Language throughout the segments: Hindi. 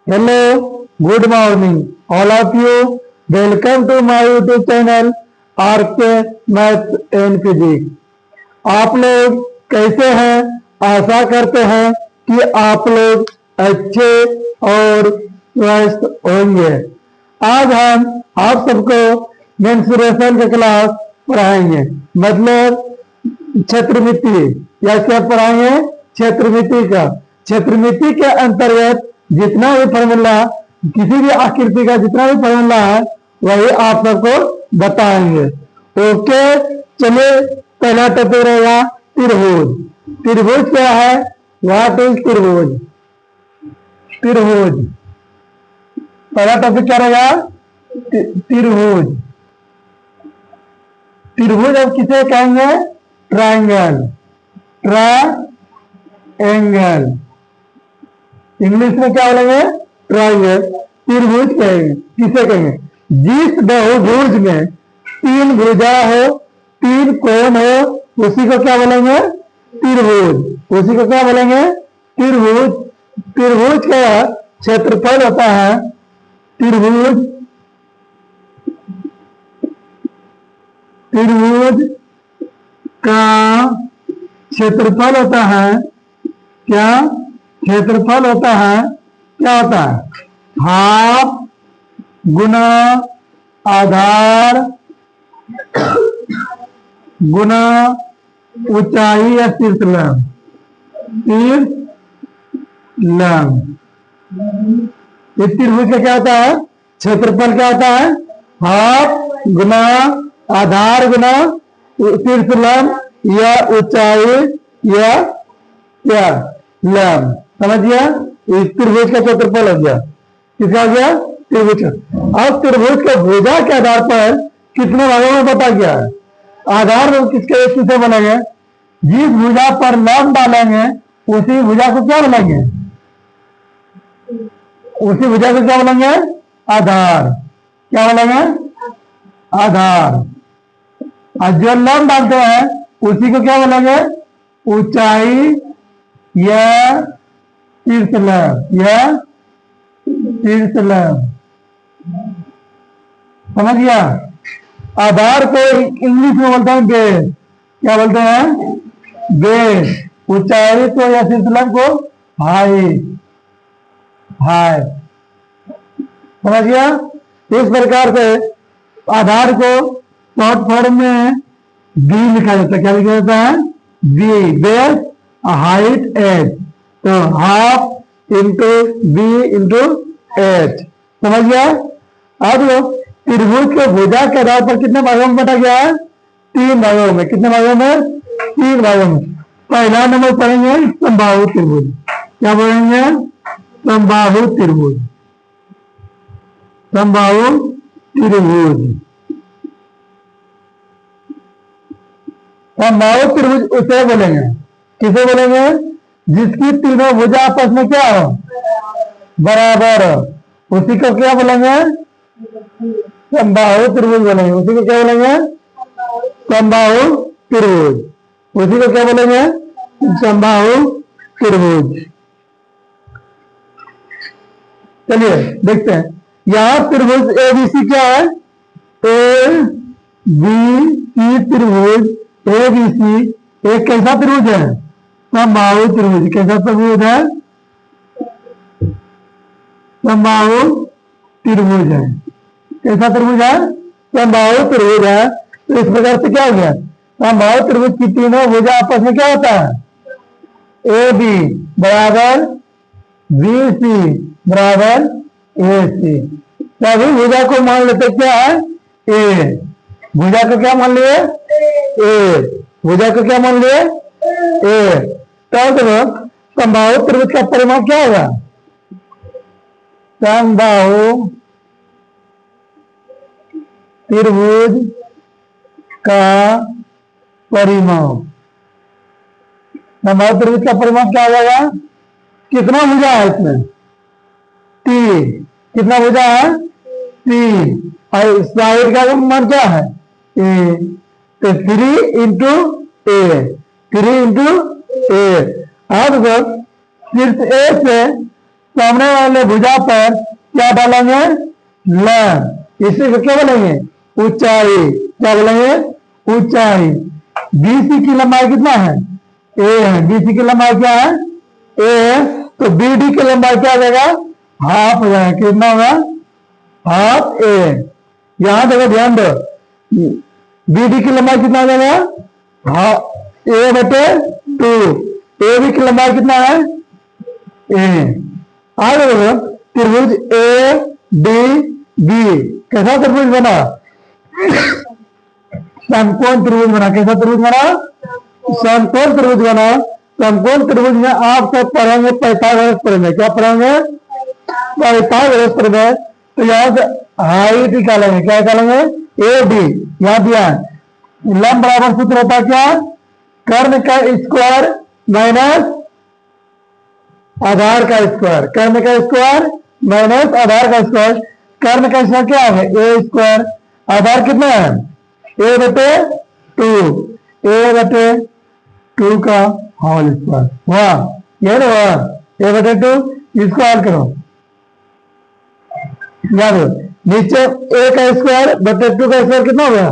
Hello, good morning, all of you. Welcome to my YouTube channel RK Math and Physics. आप लोग कैसे हैं? आशा करते हैं कि आप लोग अच्छे और स्वस्थ होंगे। आज हम आप सबको मेंसुरेशन का क्लास पढ़ाएंगे, मतलब क्षेत्रमिति या क्या पढ़ाएंगे? क्षेत्रमिति का। क्षेत्रमिति के अंतर्गत जितना भी फॉर्मूला, किसी भी आकृति का जितना भी फॉर्मूला है वही आप सबको बताएंगे। ओके, चलिए पहला टॉपिक रहेगा त्रिभुज। त्रिभुज क्या है? व्हाट इज त्रिभुज? त्रिभुज पहला टॉपिक क्या रहेगा? त्रिभुज। त्रिभुज अब किसे कहेंगे? ट्रायंगल। ट्रायंगल इंग्लिश में क्या बोलेंगे? ट्रायंगल। त्रिभुज कहेंगे, किसे कहेंगे? जिस बहुभुज में तीन भुजा हो, तीन कोण हो, उसी को क्या बोलेंगे? त्रिभुज। उसी को क्या बोलेंगे? त्रिभुज। त्रिभुज का क्षेत्रफल होता है, त्रिभुज का क्षेत्रफल होता है क्या? क्षेत्रफल होता है क्या? होता है हाफ गुना आधार गुना ऊंचाई या शीर्ष लंब। शीर्ष लंब। इस त्रिभुज का क्या होता है? क्षेत्रफल क्या होता है? हाफ गुना आधार गुना शीर्ष लंब या ऊंचाई या क्या लंब। समझ गया? इस त्रिभुज का क्षेत्रफल हो गया। किसका हो गया? त्रिभुज। अब त्रिभुज के भुजा के आधार पर कितने भागों में बटा गया है? आधार में किससे बनेंगे? जिस भुजा पर लंब डालेंगे उसी भुजा को क्या बोलेंगे? उसी भुजा को क्या बोलेंगे? आधार। क्या बोलेंगे? आधार। और जो लंब डालते हैं उसी को क्या बोलेंगे? ऊंचाई या शीर्ष लंब या शीर्ष लंब। समझ गया? आधार को इंग्लिश में बोलते हैं बेस। क्या बोलते हैं? बेस। ऊंचाई को या शीर्ष लंब को हाइट। हाइट। समझ गया? इस प्रकार से आधार को शॉर्ट फॉर्म में बी लिखा जाता है। क्या लिखा जाता है? बी। बेस हाइट एच, तो half into B into H. समझ गया? अब त्रिभुज के भुजा के आधार पर कितने भागों में बटा गया है? तीन भागों में। कितने भागों में? तीन भागों में। पहला नंबर पढ़ेंगे समबाहु त्रिभुज। क्या बोलेंगे? समबाहु त्रिभुज। समबाहु त्रिभुज। समबाहु त्रिभुज उसे बोलेंगे, किसे बोलेंगे? जिसकी तीनों भुजा आपस में क्या हो? बराबर हो। उसी को क्या बोलेंगे? समबाहु त्रिभुज बोलेंगे। उसी को क्या बोलेंगे? समबाहु त्रिभुज। उसी को क्या बोलेंगे? समबाहु त्रिभुज। चलिए देखते हैं। यहां त्रिभुज एबीसी क्या है? ए बी सी त्रिभुज एबीसी एक कैसा त्रिभुज है? समबाहु त्रिभुज। कैसा त्रिभुज है? समबाहु त्रिभुज है। कैसा त्रिभुज है? समबाहु त्रिभुज है। तो इस प्रकार से क्या हो गया? समबाहु त्रिभुज की तीनों भुजा आपस में क्या होता है? ए बी बराबर बी सी बराबर ए सी। सभी भुजा को मान लेते क्या है? ए। भुजा को क्या मान लिए? ए। भुजा को क्या मान लिए? ए। तब समबाहु त्रिभुज का परिमाण क्या होगा? समबाहु त्रिभुज का परिमाण। समबाहु त्रिभुज का परिमाण क्या हो जाएगा? कितना भुजा है इसमें? तीन। कितना भुजा है? तीन। और साइड का मान क्या है? ए। तो 3 इंटू ए। 3 इंटू ए। अब शीर्ष ए से सामने वाले भुजा पर क्या डालेंगे? लंब। इसी को क्या बोलेंगे? ऊंचाई। क्या बोलेंगे? ऊंचाई। बीसी की लंबाई कितना है? ए है। बीसी की लंबाई क्या है? ए है। तो बीडी की लंबाई क्या हो जाएगा? हाफ हो जाएगा। कितना होगा? हाफ ए। यहां देखो, ध्यान दो, बीडी की लंबाई कितना हो जाएगा? हाफ ए बटे 2। ए बी की लंबाई कितना है? ए। आगे देखो, त्रिभुज ए डी बी कैसा त्रिभुज बना? समकोण त्रिभुज बना। कैसा त्रिभुज बना? समकोण त्रिभुज बना। समकोण त्रिभुज में आप सब पढ़ेंगे पाइथागोरस प्रमेय। क्या पढ़ेंगे? पाइथागोरस प्रमेय। तो यहां से हाइट निकालेंगे। क्या निकालेंगे? A D. यहां दिया लंब बराबर सूत्र होता है क्या? कर्ण का स्क्वायर माइनस आधार का स्क्वायर। कर्ण का स्क्वायर माइनस आधार का स्क्वायर। कर्ण का स्क्वायर क्या है? ए स्क्वायर। आधार कितना है? ए बटे 2। ए बटे 2 का होल स्क्वायर हुआ। ये ना हुआ? ए बटे 2। इसको हल करो। याद हो, नीचे ए का स्क्वायर बटे 2 का स्क्वायर कितना हो गया?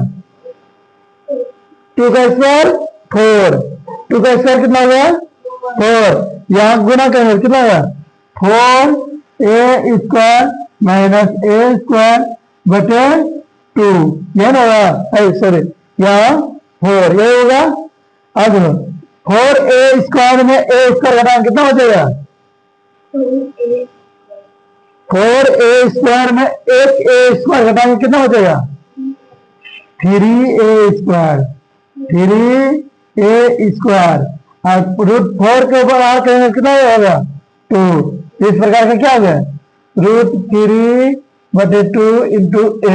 2 का स्क्वायर 4। 2 का स्क्वायर कितना हो गया? 4। यहां गुना करेंगे, कितना होगा? 4 ए स्क्वायर माइनस ए स्क्वायर बटे 2। यह ना होगा? सॉरी, यहाँ 4 ये होगा। अब 4 ए स्क्वायर में ए स्क्वायर घटाएंगे, कितना बचेगा? 4 ए स्क्वायर में एक ए स्क्वायर घटाएंगे, कितना बचेगा? 3 ए स्क्वायर। 3 ए स्क्वायर। रूट 4 के ऊपर आ करेंगे, कितना होगा? 2। इस प्रकार का क्या हो गया? रूट 3 बटे 2 इंटू ए।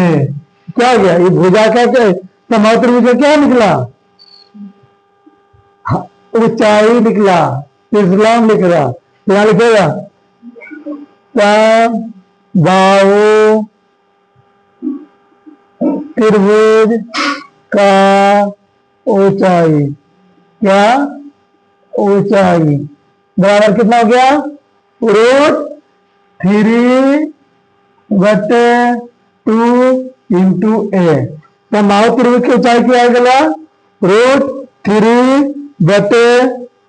क्या हो गया? ये भुजा क्या क्या समबाहु त्रिभुज में क्या निकला? ऊंचाई निकला। लंब लिख रहा, यहां लिखेगा समबाहु त्रिभुज का ऊंचाई। क्या? ऊंचाई बराबर कितना हो गया? रूट 3 बटे 2 इंटू ए। समबाहु त्रिभुज की ऊंचाई क्या गया? रूट 3 बटे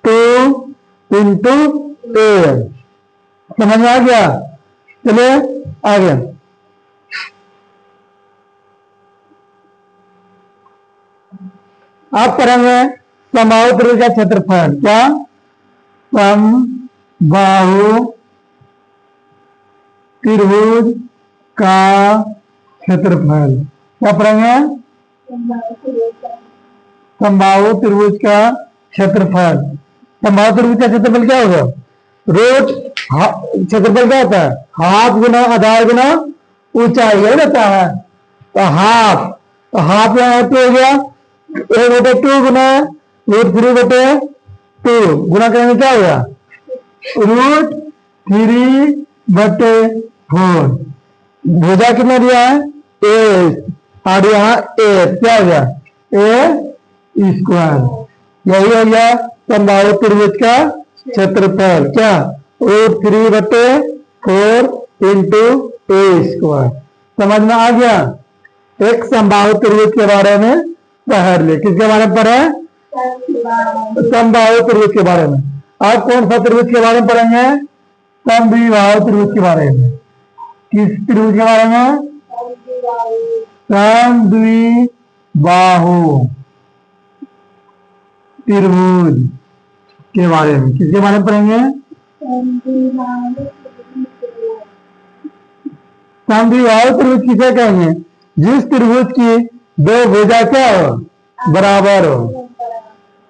2 इंटू ए। समझ में आ गया? चलिए आगे। आप पढ़ेंगे समबाहु त्रिभुज का क्षेत्रफल। क्या? समबाहु त्रिभुज का क्षेत्रफल। क्या पढ़ेंगे? समबाहु त्रिभुज का क्षेत्रफल। समबाहु त्रिभुज का क्षेत्रफल क्या होगा? रूट क्षेत्रफल क्या होता है? हाफ गुना आधार गुना ऊंचाई, यही रहता है। तो हाफ यहाँ हो गया। ए बटे 2 गुना रूट 3 बटे 2 गुना करेंगे, क्या होगा? रूट 3 बटे 4। भुजा कितना दिया है? ए। और यहाँ ए क्या हो गया? ए स्क्वायर। यही हो गया समबाहु त्रिभुज का क्षेत्रफल। क्या? रूट 3 बटे 4 इंटू ए स्क्वायर। समझ में आ गया? एक समबाहु त्रिभुज के बारे में पढ़ ले। किसके बारे में पढ़े? समबाहु त्रिभुज के बारे में। आज कौन सा त्रिभुज के बारे में पढ़ेंगे? समद्विबाहु त्रिभुज के बारे में। किस त्रिभुज के बारे में? समद्विबाहु त्रिभुज के बारे में। किसके बारे में पढ़ेंगे? समद्विबाहु त्रिभुज किसे कहेंगे? जिस त्रिभुज की दो भुजा क्या हो? बराबर हो।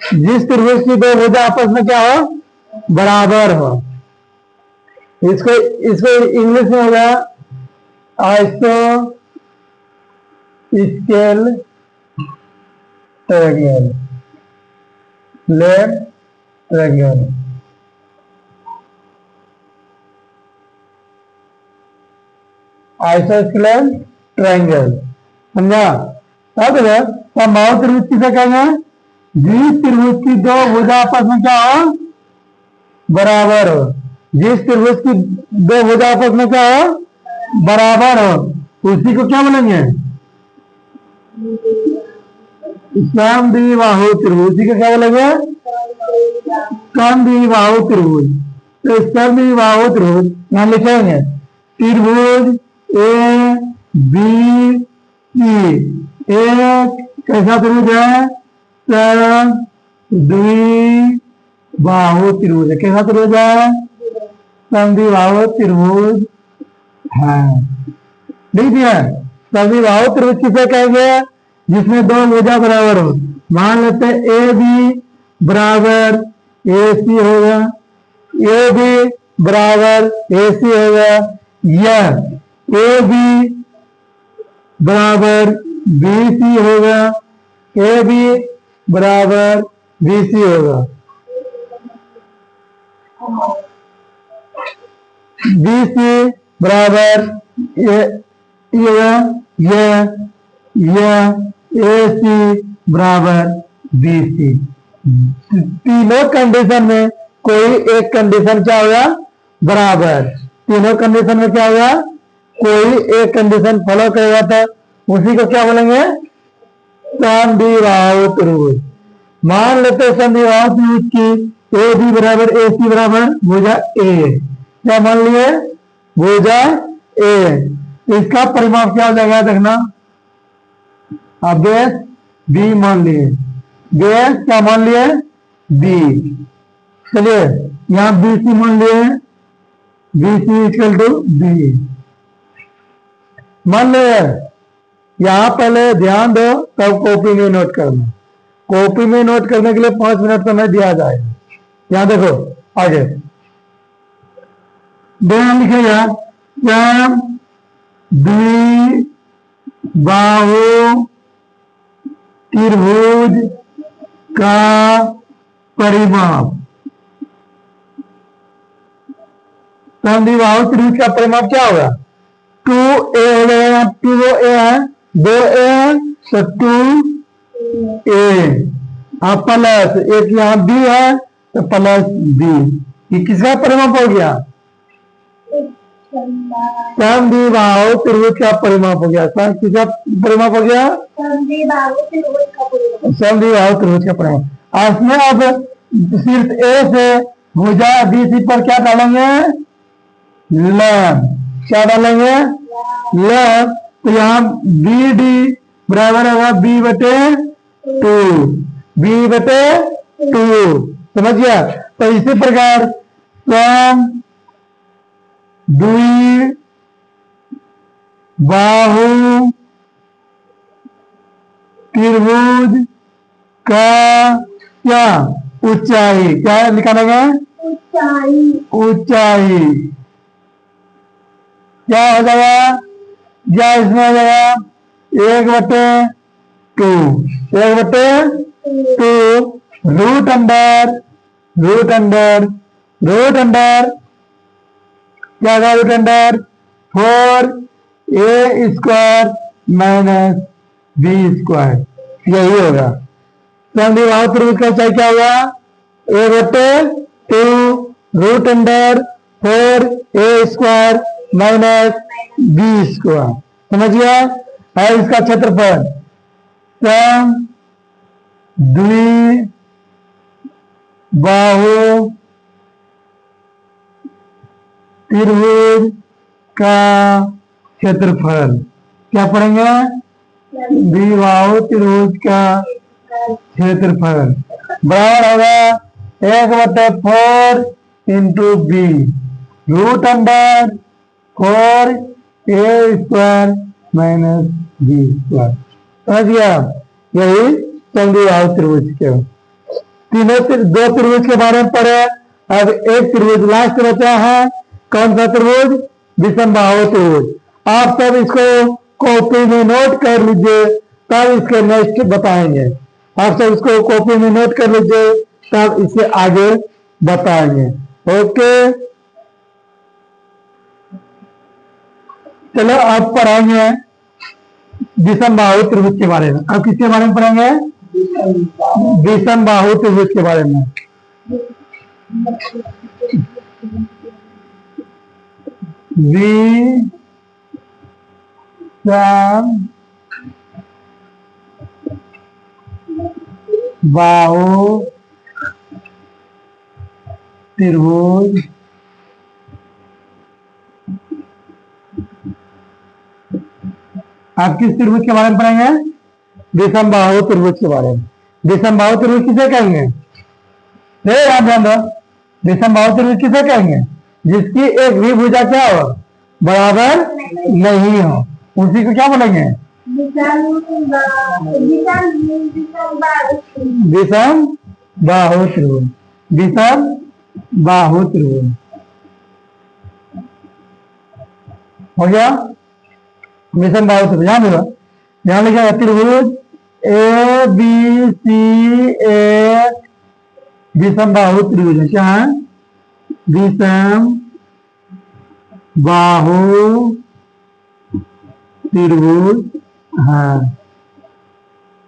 जिस त्रिभुज की दो भुजा आपस में क्या हो? बराबर हो। इसको इंग्लिश में होगा iso scale triangle. Left triangle. आइसोस्केल triangle. समझा? अब समबाहु त्रिभुज किसे कहेंगे? जिस त्रिभुज की दो भुजा आपस में क्या हो? बराबर हो। जिस त्रिभुज की दो भुजा आपस में क्या हो, बराबर हो, उसी को क्या बोलेंगे, समद्विबाहु त्रिभुज। उसी को क्या बोलेंगे, समद्विबाहु त्रिभुज। तो समद्विबाहु त्रिभुज यहां लिखेंगे, त्रिभुज ए बी सी एक कैसा त्रिभुज है, समद्विबाहु त्रिभुज है। कैसा त्रिभुज है, समद्विबाहु त्रिभुज है। ठीक है, समद्विबाहु त्रिभुज किसे कहेंगे, जिसमें दो भुजा बराबर हो। मान लेते हैं ए बी बराबर ए सी होगा, ए बी बराबर ए सी होगा, या ए बी बराबर बी सी होगा, ए बी बराबर बी सी होगा, बी सी बराबर ये ए सी बराबर बी सी। तीनों कंडीशन में कोई एक कंडीशन क्या होगा, बराबर। तीनों कंडीशन में क्या होगा, कोई एक कंडीशन फॉलो करेगा तो उसी को क्या बोलेंगे, समद्विबाहु त्रिभुज। मान लेते हैं समद्विबाहु त्रिभुज की ए बी बराबर ए सी बराबर भुजा ए, क्या मान लिए, भुजा ए। इसका परिमाप क्या हो जाएगा, देखना, आप बेस बी मान लिए, बेस क्या मान लिए, बी। चलिए यहां बी सी मान लिए, B C equal to B. मान लो यहां पहले ध्यान दो, तब कॉपी में नोट करना। कॉपी में नोट करने के लिए 5 मिनट समय दिया जाएगा। यहां देखो आगे ध्यान लिखेगा, समद्विबाहु त्रिभुज का परिमाप। समद्विबाहु त्रिभुज का परिमाप क्या होगा, 2a हो जाएगा, 2a है, 2a तो 2a, आप प्लस एक यहाँ b है तो प्लस b। ये किसका परिमाप हो गया, समद्विबाहु त्रिभुज का परिमाप हो गया। किसका परिमाप हो गया, समद्विबाहु त्रिभुज का परिमाप। इसमें अब सिर्फ ए से भुजा बी सी पर क्या डालेंगे, लंब। क्या डालेंगे, लंब। तो यहाँ बी डी बराबर होगा बी बटे 2, बी बटे 2, समझ गया। तो इसी प्रकार समद्विबाहु त्रिभुज का क्या ऊंचाई, क्या निकालेंगे, ऊंचाई क्या हो जाएगा, या इसमें हो जाएगा 1/2, 1/2 रूट अंडर क्या होगा, root under 4a square minus B square, यही होगा। समद्विबाहु त्रिभुज का ऊंचाई क्या होगा, 1/2 root under 4a square minus B square, समझ गया। है इसका क्षेत्रफल, समद्विबाहु त्रिभुज का क्षेत्रफल क्या पढ़ेंगे, द्विबाहु त्रिभुज का क्षेत्रफल बराबर होगा 1/4 into B root under 4a square minus B square, समझ गया। यही समद्विबाहु त्रिभुज के दो त्रिभुज के बारे में पढ़े। अब एक त्रिभुज लास्ट बचा है, कौन सा त्रिभुज, विषमबाहु त्रिभुज। आप सब इसको कॉपी में नोट कर लीजिए, तब इसके नेक्स्ट बताएंगे। आप सब इसको कॉपी में नोट कर लीजिए, तब इसे आगे बताएंगे। ओके, चलो अब पढ़ेंगे विषमबाहु त्रिभुज के बारे में। अब किसके बारे में पढ़ेंगे, विषमबाहु त्रिभुज के बारे में। विषम बाहु त्रिभुज आप किस त्रिभुज के बारे में पढ़ेंगे? विषम बाहु त्रिभुज के बारे में। विषम बाहु त्रिभुज किसे कहेंगे? ध्यान दो, विषम बाहु त्रिभुज किसे कहेंगे? जिसकी एक भी भुजा क्या हो, बराबर नहीं हो, उसी को क्या बोलेंगे? विषम बाहु त्रिभुज। विषम बाहु त्रिभुज हो गया। विषम बाहु त्रिभुज ध्यान लिखिएगा। त्रिभुज ए बी सी ए विषम बाहु त्रिभुज है। क्या है? विषम बाहु त्रिभुज। हाँ,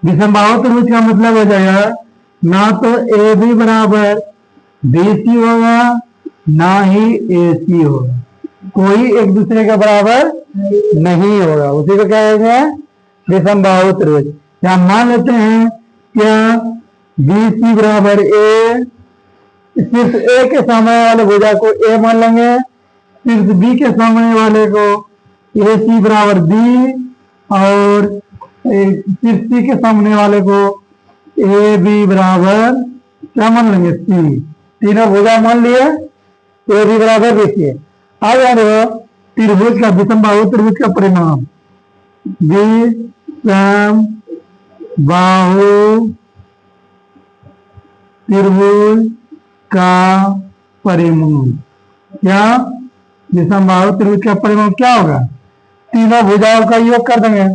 विषम बाहु त्रिभुज का मतलब हो जाएगा ना तो ए बी बराबर बी सी होगा, ना ही ए सी होगा, कोई एक दूसरे के बराबर नहीं होगा, उसी को क्या कहेंगे? विषम बाहु त्रिभुज। यहाँ मान लेते हैं क्या बी सी बराबर ए, सिर्फ ए के सामने वाले भुजा को ए मान लेंगे, सिर्फ बी के सामने वाले को ए सी बराबर बी, और सिर्फ सी के सामने वाले को ए बी बराबर क्या मान लेंगे? सी। तीनों भुजा मान लिए, ए बी बराबर देखिए। अब यार त्रिभुज का, विषम बाहु त्रिभुज का परिणाम, विषम बाहु त्रिभुज का परिणाम क्या? विषम बाहु त्रिभुज का परिणाम क्या होगा? तीनों भुजाओं का योग कर देंगे,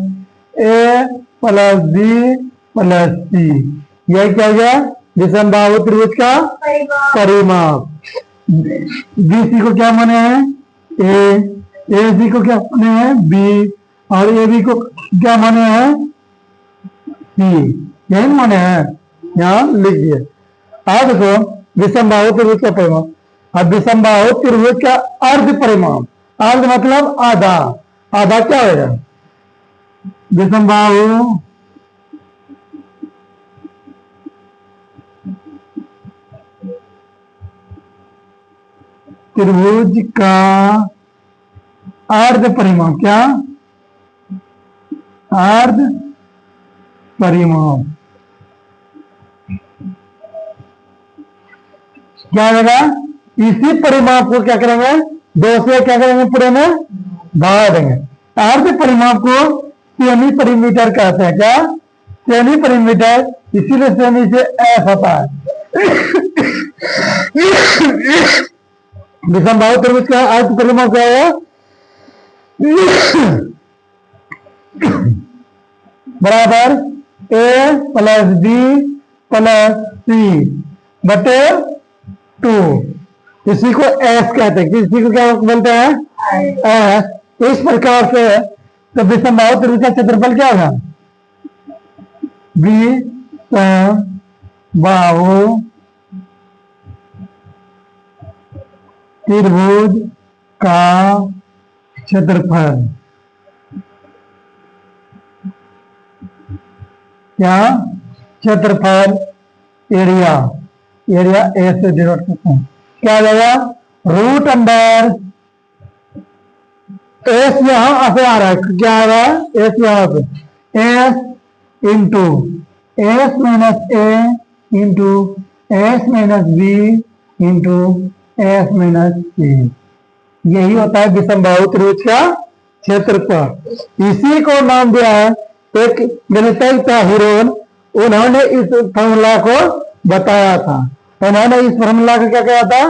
ए प्लस बी प्लस सी, यह क्या हो गया? विषम बाहु त्रिभुज का परिमाप। बी सी को क्या माने हैं? ए सी को क्या माने हैं? बी, और ए बी को क्या माने हैं? सी। यही माने हैं, यहाँ लिख दिए। अब देखो विषम बाहु त्रिभुज का परिमाप। अब विषम बाहु त्रिभुज का अर्ध परिमाप, अर्ध मतलब आधा, आधा क्या होगा? विषम बाहु त्रिभुज का अर्ध परिमाप क्या? अर्ध परिमाप क्या होगा? इसी परिमाप को क्या करेंगे? दो से क्या करेंगे? पूरे में भाग देंगे। अर्ध परिमाप को सेमी परिमीटर कहते हैं। क्या? सेमी परिमीटर, इसीलिए सेमी से एफ होता है। विषम बाहु त्रिभुज का अर्ध परिमाप क्या है? बराबर ए प्लस बी प्लस सी बटे 2। इसी को एस कहते हैं। इसी को क्या बोलते हैं? एस। इस प्रकार से तो विषम बाहु त्रिभुज का क्षेत्रफल क्या होगा? विषम बाहु त्रिभुज का क्षेत्रफल क्या? क्षेत्रफल, एरिया, एरिया ए से डिनोट करते हैं। क्या आ जाएगा? रूट अंडर एस यहां से आ रहा है, क्या आ रहा है? एस यहां से, S into S minus A into S minus B into S minus C. यही होता है विषम बाहु त्रिभुज का क्षेत्रफल। इसी को नाम दिया है एक गणितज्ञ था हिरोन, उन्होंने इस फॉर्मूला को बताया था। उन्होंने इस फॉर्मूला को क्या कहा था?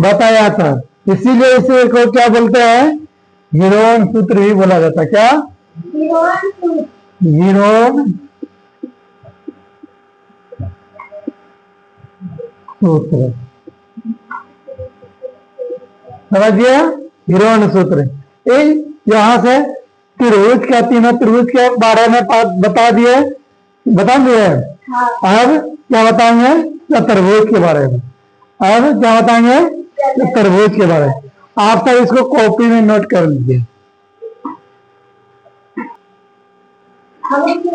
बताया था। इसीलिए इसे को क्या बोलते हैं? हिरोन सूत्र ही बोला जाता है। क्या? हिरोन सूत्र। समझिए, हिरोन सूत्र। यहां से त्रिभुज का, तीनों त्रिभुज के बारे में बता दिए। अब क्या बताएंगे? चतुर्भुज के बारे में। अब क्या बताएंगे? चतुर्भुज के बारे में। आप सब इसको कॉपी में नोट कर लीजिए।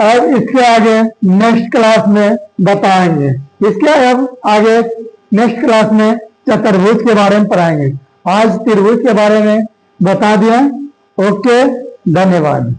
अब इसके आगे नेक्स्ट क्लास में बताएंगे। इसके अब आगे नेक्स्ट क्लास में चतुर्भुज के बारे में पढ़ाएंगे। आज त्रिभुज के बारे में बता दिया। ओके, धन्यवाद।